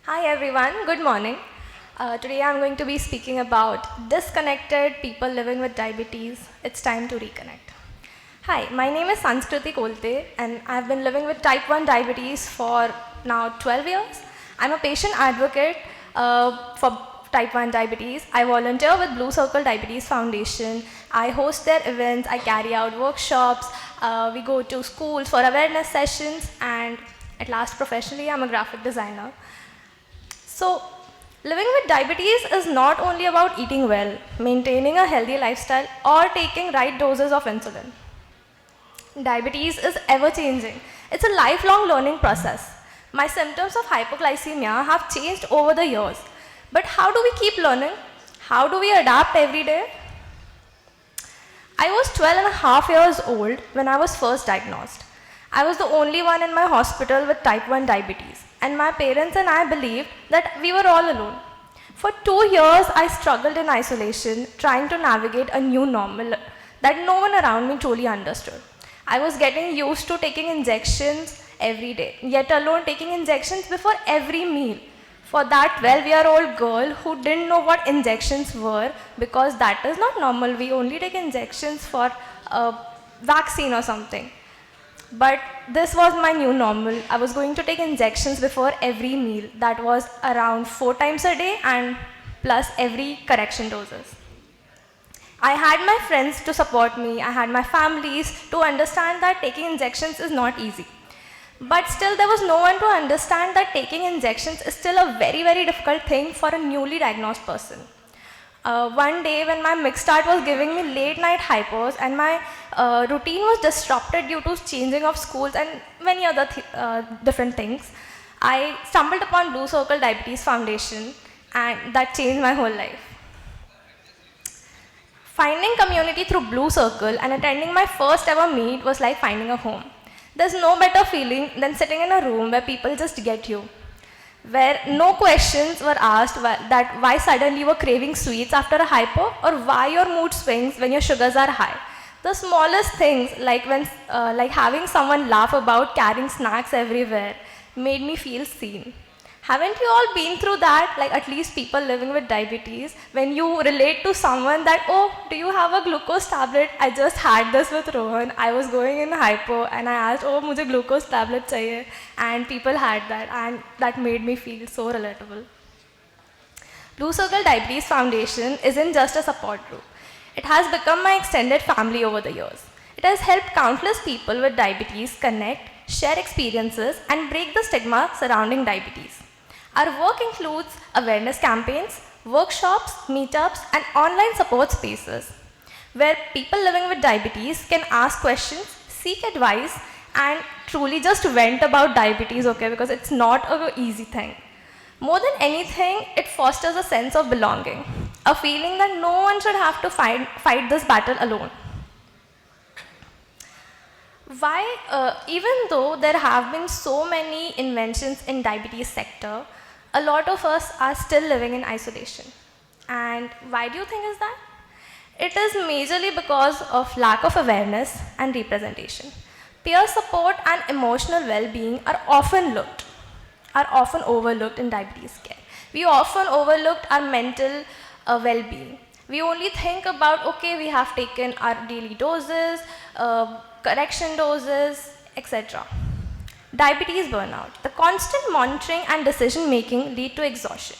Hi everyone, good morning. Today I'm going to be speaking about disconnected people living with diabetes. It's time to reconnect. Hi, my name is Sanskruti Kolte and I've been living with type 1 diabetes for now 12 years. I'm a patient advocate for type 1 diabetes. I volunteer with Blue Circle Diabetes Foundation. I host their events, I carry out workshops, we go to schools for awareness sessions, and at last professionally I'm a graphic designer. So, living with diabetes is not only about eating well, maintaining a healthy lifestyle, or taking right doses of insulin. Diabetes is ever changing. It's a lifelong learning process. My symptoms of hypoglycemia have changed over the years. But how do we keep learning? How do we adapt every day? I was 12 and a half years old when I was first diagnosed. I was the only one in my hospital with type 1 diabetes, and my parents and I believed that we were all alone. For 2 years, I struggled in isolation, trying to navigate a new normal that no one around me truly understood. I was getting used to taking injections every day, yet alone taking injections before every meal. For that 12-year-old girl who didn't know what injections were, because that is not normal, we only take injections for a vaccine or something. But this was my new normal. I was going to take injections before every meal. That was around 4 times a day and plus every correction doses. I had my friends to support me. I had my families to understand that taking injections is not easy. But still there was no one to understand that taking injections is still a very, very difficult thing for a newly diagnosed person. One day when my mixed start was giving me late night hypos and my routine was disrupted due to changing of schools and many other different things, I stumbled upon Blue Circle Diabetes Foundation, and that changed my whole life. Finding community through Blue Circle and attending my first ever meet was like finding a home. There's no better feeling than sitting in a room where people just get you, where no questions were asked that why suddenly you were craving sweets after a hypo, or why your mood swings when your sugars are high. The smallest things, like having someone laugh about carrying snacks everywhere, made me feel seen. Haven't you all been through that? Like at least people living with diabetes, when you relate to someone that, oh, do you have a glucose tablet? I just had this with Rohan. I was going in hypo and I asked, oh, mujhe glucose tablet chahiye. And people had that, and that made me feel so relatable. Blue Circle Diabetes Foundation isn't just a support group. It has become my extended family over the years. It has helped countless people with diabetes connect, share experiences, and break the stigma surrounding diabetes. Our work includes awareness campaigns, workshops, meetups, and online support spaces where people living with diabetes can ask questions, seek advice, and truly just vent about diabetes, okay, because it's not an easy thing. More than anything, it fosters a sense of belonging, a feeling that no one should have to fight this battle alone. Even though there have been so many inventions in diabetes sector, a lot of us are still living in isolation. And why do you think is that? It is majorly because of lack of awareness and representation. Peer support and emotional well-being are often overlooked in diabetes care. We often overlooked our mental well-being. We only think about, okay, we have taken our daily doses, correction doses, etc. Diabetes burnout. The constant monitoring and decision making lead to exhaustion,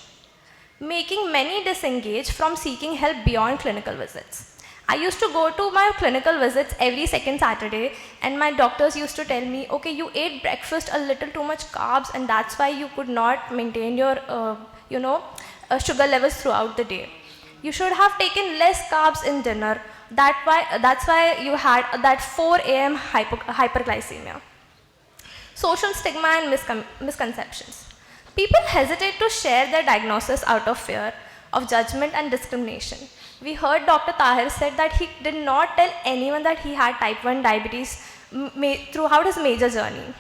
making many disengage from seeking help beyond clinical visits. I used to go to my clinical visits every second Saturday, and my doctors used to tell me, okay, you ate breakfast a little too much carbs, and that's why you could not maintain your sugar levels throughout the day. You should have taken less carbs in dinner. That's why you had that 4 a.m. hyperglycemia. Social stigma and misconceptions. People hesitate to share their diagnosis out of fear of judgment and discrimination. We heard Dr. Tahir said that he did not tell anyone that he had type 1 diabetes throughout his major journey.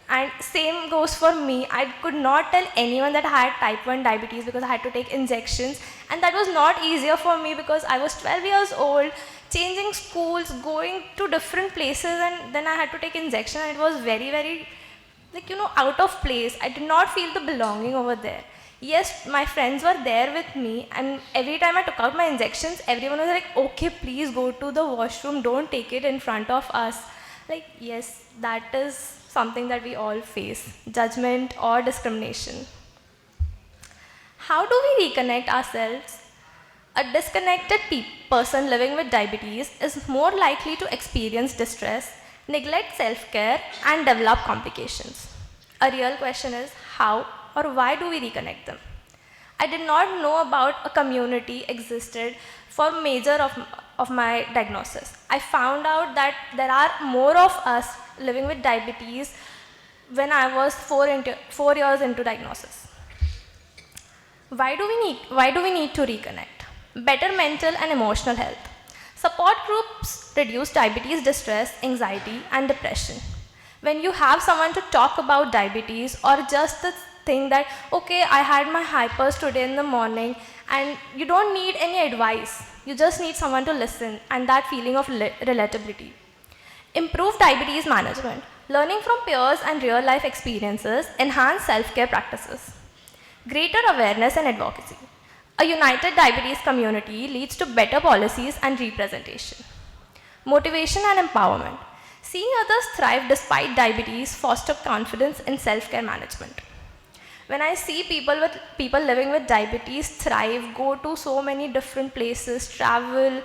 And same goes for me. I could not tell anyone that I had type 1 diabetes because I had to take injections, and that was not easier for me because I was 12 years old, changing schools, going to different places, and then I had to take injection, and it was very, very like, out of place. I did not feel the belonging over there. Yes, my friends were there with me, and every time I took out my injections, everyone was like, okay, please go to the washroom, don't take it in front of us. Like, yes, that is something that we all face, judgment or discrimination. How do we reconnect ourselves? A disconnected person living with diabetes is more likely to experience distress, neglect self-care, and develop complications. A real question is how or why do we reconnect them? I did not know about a community existed for major of my diagnosis. I found out that there are more of us living with diabetes when I was 4 years into diagnosis. Why do we need to reconnect? Better mental and emotional health. Support groups reduce diabetes distress, anxiety, and depression. When you have someone to talk about diabetes, or just the thing that, okay, I had my hypers today in the morning, and you don't need any advice. You just need someone to listen, and that feeling of relatability. Improve diabetes management. Learning from peers and real life experiences enhance self-care practices. Greater awareness and advocacy. A united diabetes community leads to better policies and representation. Motivation and empowerment. Seeing others thrive despite diabetes fosters confidence in self-care management. When I see people living with diabetes thrive, go to so many different places, travel,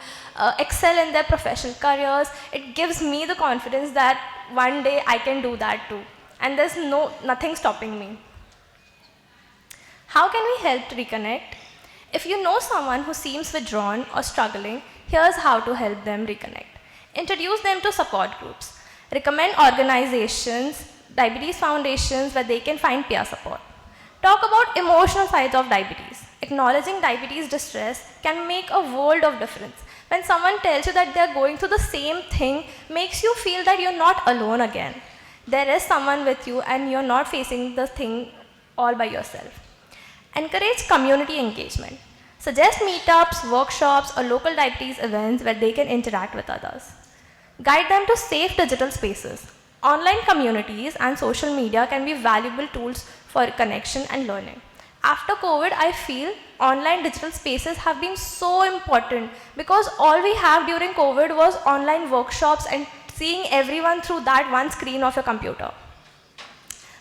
excel in their professional careers, it gives me the confidence that one day I can do that too. And there's nothing stopping me. How can we help to reconnect? If you know someone who seems withdrawn or struggling, here's how to help them reconnect. Introduce them to support groups. Recommend organizations, diabetes foundations where they can find peer support. Talk about emotional sides of diabetes. Acknowledging diabetes distress can make a world of difference. When someone tells you that they're going through the same thing, makes you feel that you're not alone again. There is someone with you and you're not facing the thing all by yourself. Encourage community engagement. Suggest meetups, workshops, or local diabetes events where they can interact with others. Guide them to safe digital spaces. Online communities and social media can be valuable tools for connection and learning. After COVID, I feel online digital spaces have been so important because all we have during COVID was online workshops and seeing everyone through that one screen of your computer.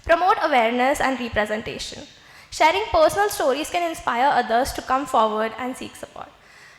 Promote awareness and representation. Sharing personal stories can inspire others to come forward and seek support.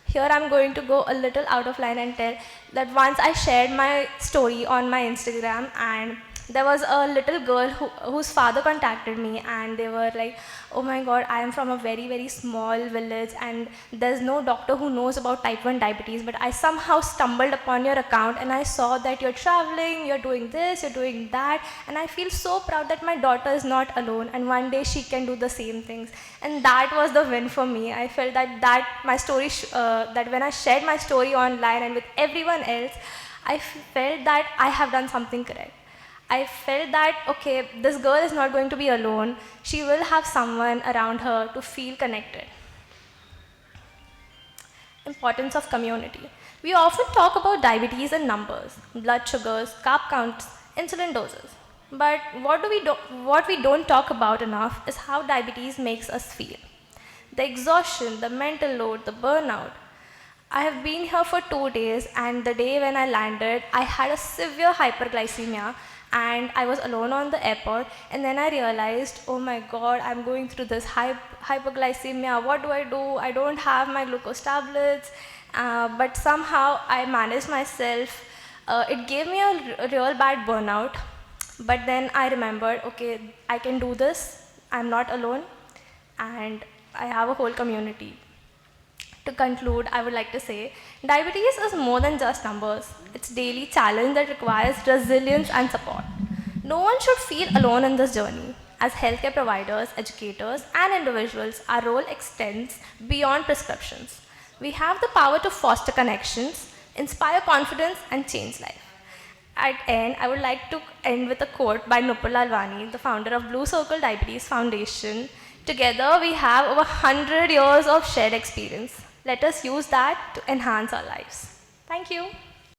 Here I'm going to go a little out of line and tell that once I shared my story on my Instagram, and there was a little girl whose father contacted me, and they were like, oh my god, I am from a very, very small village and there's no doctor who knows about type 1 diabetes, but I somehow stumbled upon your account and I saw that you're traveling, you're doing this, you're doing that, and I feel so proud that my daughter is not alone and one day she can do the same things. And that was the win for me. I felt that my story, that when I shared my story online and with everyone else, I felt that I have done something correct. I felt that, okay, this girl is not going to be alone. She will have someone around her to feel connected. Importance of community. We often talk about diabetes in numbers, blood sugars, carb counts, insulin doses. But what we don't talk about enough is how diabetes makes us feel. The exhaustion, the mental load, the burnout. I have been here for 2 days, and the day when I landed, I had a severe hyperglycemia, and I was alone on the airport, and then I realized, oh my god, I'm going through this hyperglycemia, what do? I don't have my glucose tablets, but somehow I managed myself. It gave me a real bad burnout, but then I remembered, okay, I can do this, I'm not alone, and I have a whole community. To conclude, I would like to say, diabetes is more than just numbers. It's a daily challenge that requires resilience and support. No one should feel alone in this journey. As healthcare providers, educators, and individuals, our role extends beyond prescriptions. We have the power to foster connections, inspire confidence, and change life. At end, I would like to end with a quote by Nupur Lalwani, the founder of Blue Circle Diabetes Foundation. Together, we have over 100 years of shared experience. Let us use that to enhance our lives. Thank you.